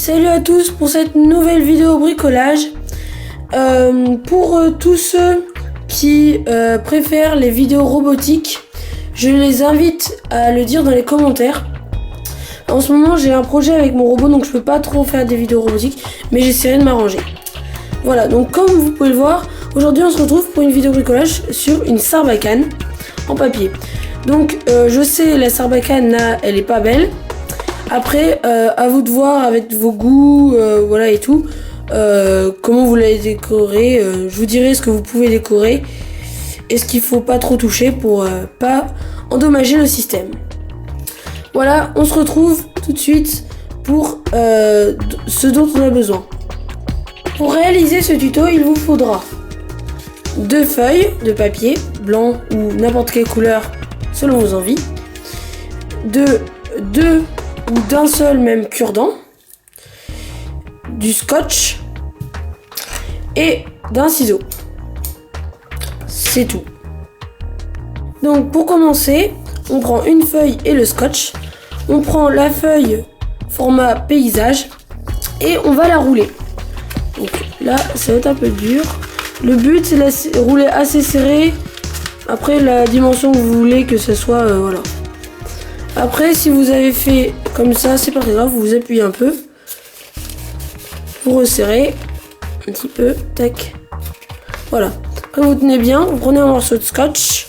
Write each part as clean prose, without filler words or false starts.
Salut à tous pour cette nouvelle vidéo bricolage. Pour tous ceux qui préfèrent les vidéos robotiques, je les invite à le dire dans les commentaires. En ce moment j'ai un projet avec mon robot, donc je peux pas trop faire des vidéos robotiques, mais j'essaierai de m'arranger. Voilà, donc comme vous pouvez le voir, aujourd'hui on se retrouve pour une vidéo bricolage sur une Sarbacane en papier. Donc je sais, la Sarbacane là, elle est pas belle. Après, à vous de voir avec vos goûts, voilà et tout, comment vous l'avez décoré. Je vous dirai ce que vous pouvez décorer et ce qu'il faut pas trop toucher pour pas endommager le système. Voilà, on se retrouve tout de suite pour ce dont on a besoin. Pour réaliser ce tuto, il vous faudra 2 feuilles de papier, blanc ou n'importe quelle couleur selon vos envies, deux ou d'un seul même cure-dent, du scotch et d'un ciseau. C'est tout. Donc pour commencer, on prend une feuille et le scotch. On prend la feuille format paysage et on va la rouler. Donc là, ça va être un peu dur. Le but c'est de la rouler assez serré. Après la dimension que vous voulez que ce soit, voilà. Après, si vous avez fait comme ça, c'est pas très grave, vous appuyez un peu. Vous resserrez un petit peu, tac. Voilà. Après, vous tenez bien, vous prenez un morceau de scotch.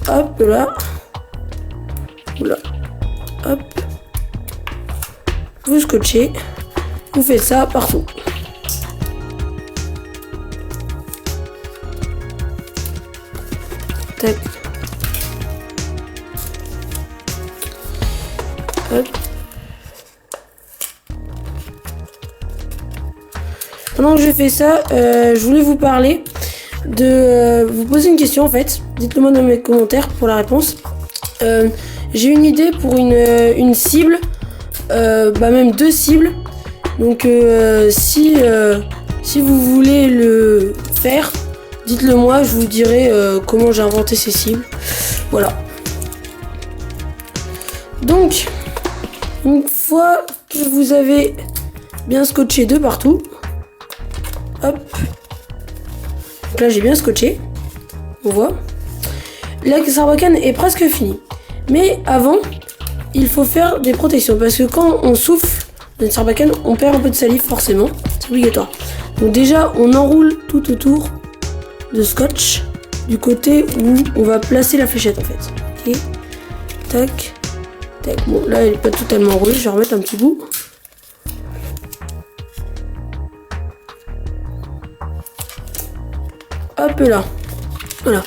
Hop, là. Oula. Hop. Vous scotchez. Vous faites ça partout. Tac. Hop. Pendant que je fais ça, je voulais vous parler de vous poser une question en fait. Dites-le moi dans mes commentaires pour la réponse. J'ai une idée pour une cible, même 2 cibles. Donc si vous voulez le faire, dites-le moi, je vous dirai comment j'ai inventé ces cibles. Voilà. Donc une fois que vous avez bien scotché de partout, hop, donc là j'ai bien scotché, on voit. La Sarbacane est presque finie. Mais avant, il faut faire des protections parce que quand on souffle dans une Sarbacane, on perd un peu de salive forcément, c'est obligatoire. Donc déjà, on enroule tout autour de scotch du côté où on va placer la fléchette en fait. Ok, tac. Bon, là elle n'est pas totalement enroulée, je vais remettre un petit bout. Hop là. Voilà.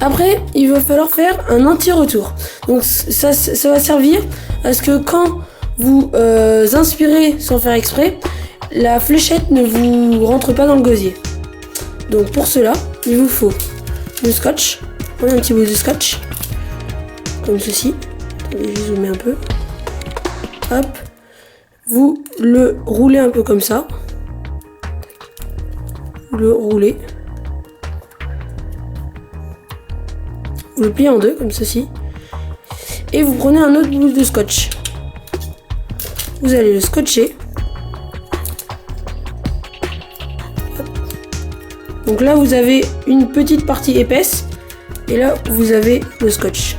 Après, il va falloir faire un anti-retour. Donc ça va servir à ce que quand vous inspirez sans faire exprès, la fléchette ne vous rentre pas dans le gosier. Donc pour cela, il vous faut le scotch. Prenez un petit bout de scotch, comme ceci. Je vais zoomer un peu. Hop. Vous le roulez un peu comme ça. Vous le roulez. Vous le pliez en 2 comme ceci. Et vous prenez un autre bout de scotch. Vous allez le scotcher. Hop. Donc là vous avez une petite partie épaisse. Et là vous avez le scotch.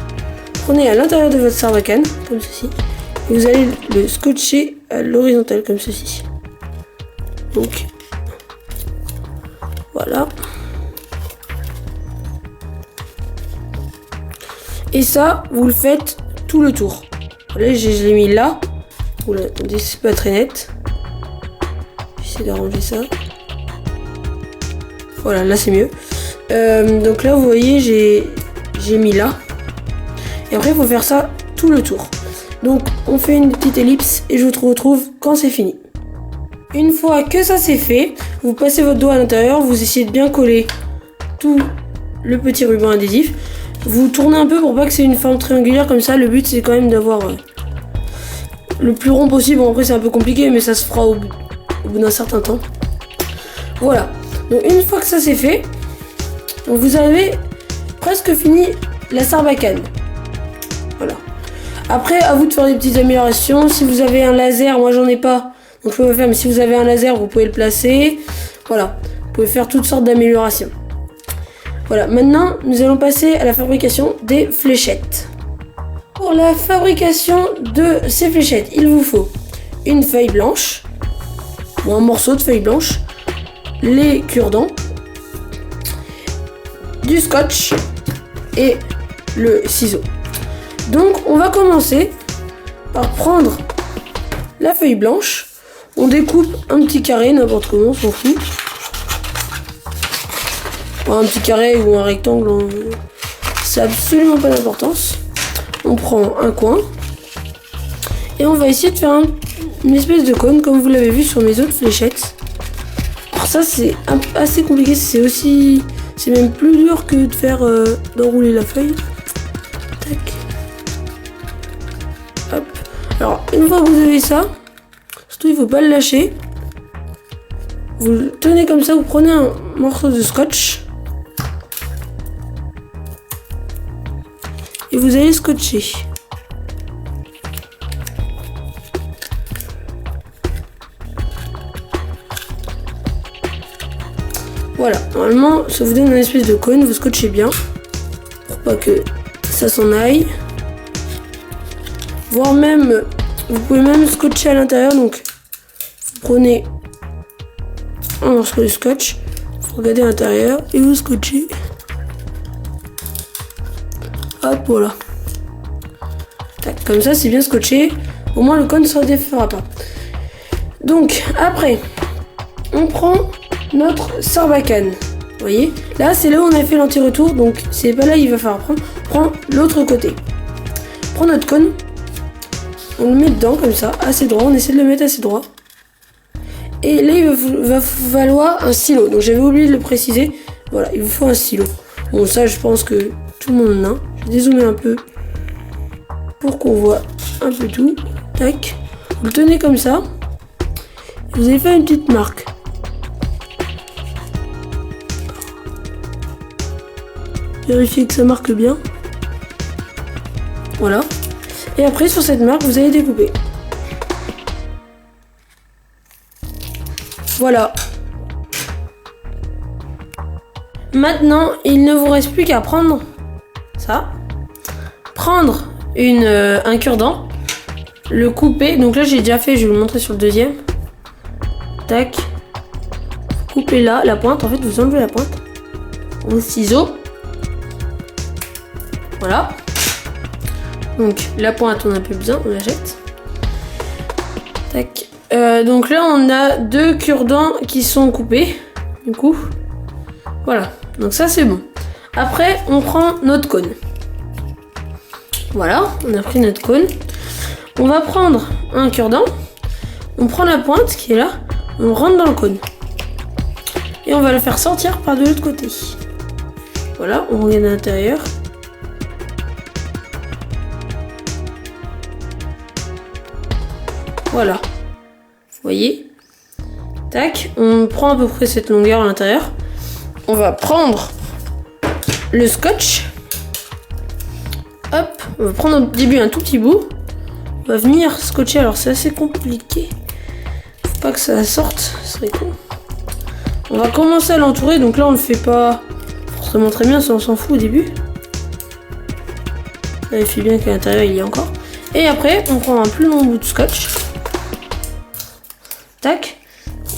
Prenez à l'intérieur de votre Sarbacane, comme ceci, et vous allez le scotcher à l'horizontale, comme ceci. Donc, voilà. Et ça, vous le faites tout le tour. Là, je l'ai mis là. Oula, attendez, c'est pas très net. J'essaie d'arranger ça. Voilà, là c'est mieux. Donc là, vous voyez, j'ai mis là. Et après, il faut faire ça tout le tour. Donc, on fait une petite ellipse et je vous retrouve quand c'est fini. Une fois que ça c'est fait, vous passez votre doigt à l'intérieur, vous essayez de bien coller tout le petit ruban adhésif. Vous tournez un peu pour pas que c'est une forme triangulaire comme ça. Le but, c'est quand même d'avoir le plus rond possible. Bon, après, c'est un peu compliqué, mais ça se fera au bout d'un certain temps. Voilà. Donc, une fois que ça c'est fait, donc vous avez presque fini la Sarbacane. Voilà. Après, à vous de faire des petites améliorations. Si vous avez un laser, moi j'en ai pas, donc je peux pas faire, mais si vous avez un laser, vous pouvez le placer. Voilà, vous pouvez faire toutes sortes d'améliorations. Voilà, maintenant, nous allons passer à la fabrication des fléchettes. Pour la fabrication de ces fléchettes, il vous faut une feuille blanche, ou un morceau de feuille blanche, les cure-dents, du scotch et le ciseau. Donc, on va commencer par prendre la feuille blanche. On découpe un petit carré, n'importe comment, on s'en fout. Un petit carré ou un rectangle, c'est absolument pas d'importance. On prend un coin et on va essayer de faire une espèce de cône comme vous l'avez vu sur mes autres fléchettes. Alors ça c'est assez compliqué, c'est même plus dur que de faire d'enrouler la feuille. Tac. Hop. Alors une fois que vous avez ça, surtout il faut pas le lâcher. Vous le tenez comme ça, vous prenez un morceau de scotch et vous allez scotcher. Voilà, normalement ça vous donne une espèce de cône, vous scotchez bien pour pas que ça s'en aille. Voire même, vous pouvez même scotcher à l'intérieur, donc vous prenez un morceau de scotch, vous regardez à l'intérieur et vous scotchez. Hop, voilà. Tac, comme ça, c'est bien scotché. Au moins, le cône ne se défera pas. Donc, après, on prend notre sarbacane. Vous voyez? Là, c'est là où on a fait l'anti-retour. Donc, c'est pas là il va falloir prendre. On prend l'autre côté. On prend notre cône. On le met dedans, comme ça, assez droit. On essaie de le mettre assez droit. Et là, il va falloir un stylo. Donc, j'avais oublié de le préciser. Voilà, il vous faut un stylo. Bon, ça, je pense que tout le monde en a. Je vais dézoomer un peu pour qu'on voit un peu tout. Tac. Vous le tenez comme ça. Vous allez faire une petite marque. Vérifiez que ça marque bien. Voilà. Et après, sur cette marque, vous allez découper. Voilà. Maintenant, il ne vous reste plus qu'à prendre ça. Prendre un cure-dent. Le couper. Donc là, j'ai déjà fait, je vais vous le montrer sur le deuxième. Tac. Coupez là, la pointe. En fait, vous enlevez la pointe. Au ciseau. Voilà. Donc, la pointe, on n'a plus besoin, on la jette. Tac. Donc là, on a 2 cure-dents qui sont coupés. Du coup, voilà. Donc ça, c'est bon. Après, on prend notre cône. Voilà, on a pris notre cône. On va prendre un cure-dent. On prend la pointe qui est là. On rentre dans le cône. Et on va le faire sortir par de l'autre côté. Voilà, on regarde à l'intérieur. Voilà. Vous voyez? Tac, on prend à peu près cette longueur à l'intérieur. On va prendre le scotch. Hop, on va prendre au début un tout petit bout. On va venir scotcher. Alors c'est assez compliqué. Faut pas que ça sorte, ce serait con. On va commencer à l'entourer. Donc là on le fait pas forcément très bien, ça on s'en fout au début. Vérifiez bien qu'à l'intérieur il y a encore. Et après on prend un plus long bout de scotch. Tac.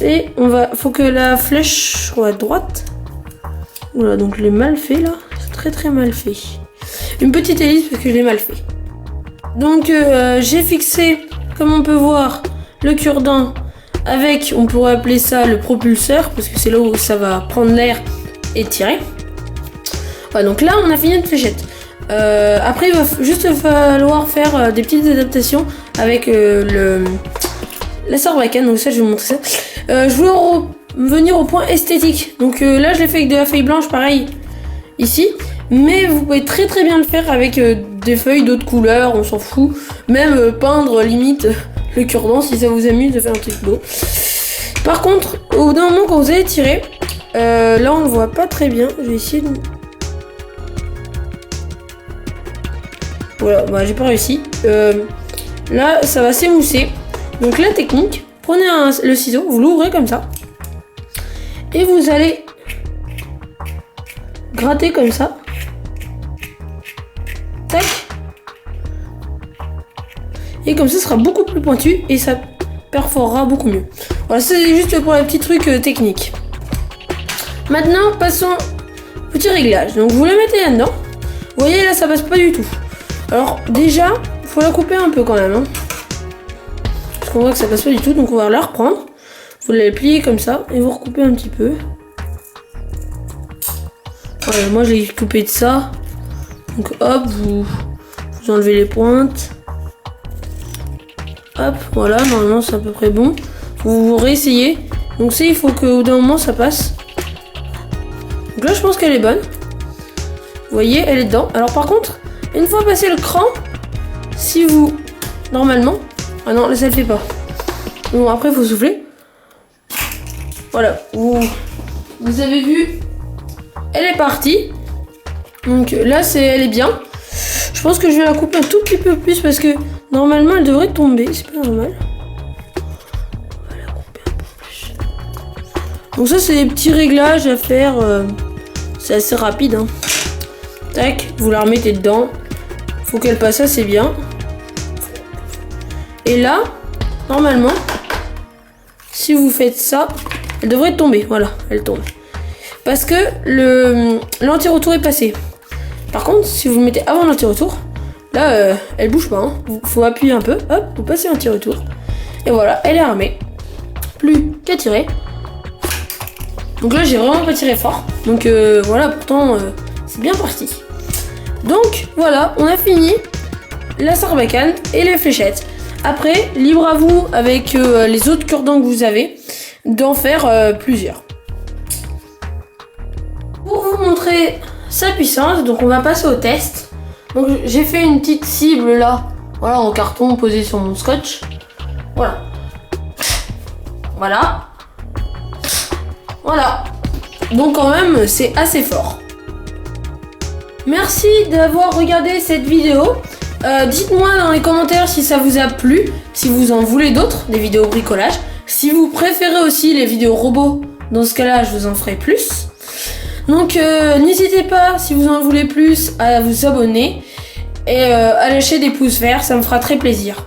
Et faut que la flèche soit droite. Voilà, donc je l'ai mal fait là. C'est très très mal fait. Une petite hélice parce que je l'ai mal fait. Donc j'ai fixé, comme on peut voir, le cure-dent avec, on pourrait appeler ça le propulseur, parce que c'est là où ça va prendre l'air et tirer. Voilà, donc là on a fini notre fléchette. Après il va juste falloir faire des petites adaptations avec la sarbacane, donc ça je vais vous montrer ça. Je voulais venir au point esthétique. Donc là je l'ai fait avec de la feuille blanche, pareil ici. Mais vous pouvez très très bien le faire avec des feuilles d'autres couleurs, on s'en fout. Même peindre limite le cure-dent si ça vous amuse de faire un truc beau. Par contre, au bout d'un moment quand vous allez tirer, là on le voit pas très bien. Je vais essayer de... Voilà, bah, j'ai pas réussi. Là, ça va s'émousser. Donc la technique, prenez le ciseau, vous l'ouvrez comme ça. Et vous allez gratter comme ça. Tac. Et comme ça, sera beaucoup plus pointu et ça perforera beaucoup mieux. Voilà, c'est juste pour un petit truc technique. Maintenant, passons au petit réglage. Donc vous le mettez là-dedans. Vous voyez, là, ça passe pas du tout. Alors déjà, il faut la couper un peu quand même. Hein. Parce qu'on voit que ça passe pas du tout, donc on va la reprendre. Vous la pliez comme ça et vous recoupez un petit peu. Voilà, moi, je l'ai coupé de ça. Donc hop, vous enlevez les pointes. Hop, voilà, normalement c'est à peu près bon. Vous réessayez. Donc ça, il faut qu'au bout d'un moment ça passe. Donc là, je pense qu'elle est bonne. Vous voyez, elle est dedans. Alors par contre, une fois passé le cran, si vous... Normalement... Ah non, là ça le fait pas. Bon, après, il faut souffler. Voilà, vous avez vu, elle est partie. Donc là, elle est bien. Je pense que je vais la couper un tout petit peu plus parce que normalement, elle devrait tomber. C'est pas normal. On va la couper un peu plus. Donc ça, c'est des petits réglages à faire. C'est assez rapide. Hein. Tac, vous la remettez dedans. Faut qu'elle passe assez bien. Et là, normalement, si vous faites ça, elle devrait tomber. Voilà, elle tombe. Parce que l'anti-retour est passé. Par contre, si vous le mettez avant l'anti-retour, là, elle bouge pas. Hein. Faut appuyer un peu. Hop, vous passez l'anti-retour. Et voilà, elle est armée. Plus qu'à tirer. Donc là, j'ai vraiment pas tiré fort. Donc voilà, pourtant, c'est bien parti. Donc voilà, on a fini la sarbacane et les fléchettes. Après, libre à vous, avec les autres cure-dents que vous avez, d'en faire plusieurs. Pour vous montrer sa puissance, donc on va passer au test. Donc j'ai fait une petite cible là, voilà, en carton posé sur mon scotch. Voilà. Voilà. Voilà. Donc quand même, c'est assez fort. Merci d'avoir regardé cette vidéo. Dites-moi dans les commentaires si ça vous a plu, si vous en voulez d'autres, des vidéos bricolage. Si vous préférez aussi les vidéos robots, dans ce cas-là, je vous en ferai plus. Donc n'hésitez pas, si vous en voulez plus, à vous abonner et à lâcher des pouces verts, ça me fera très plaisir.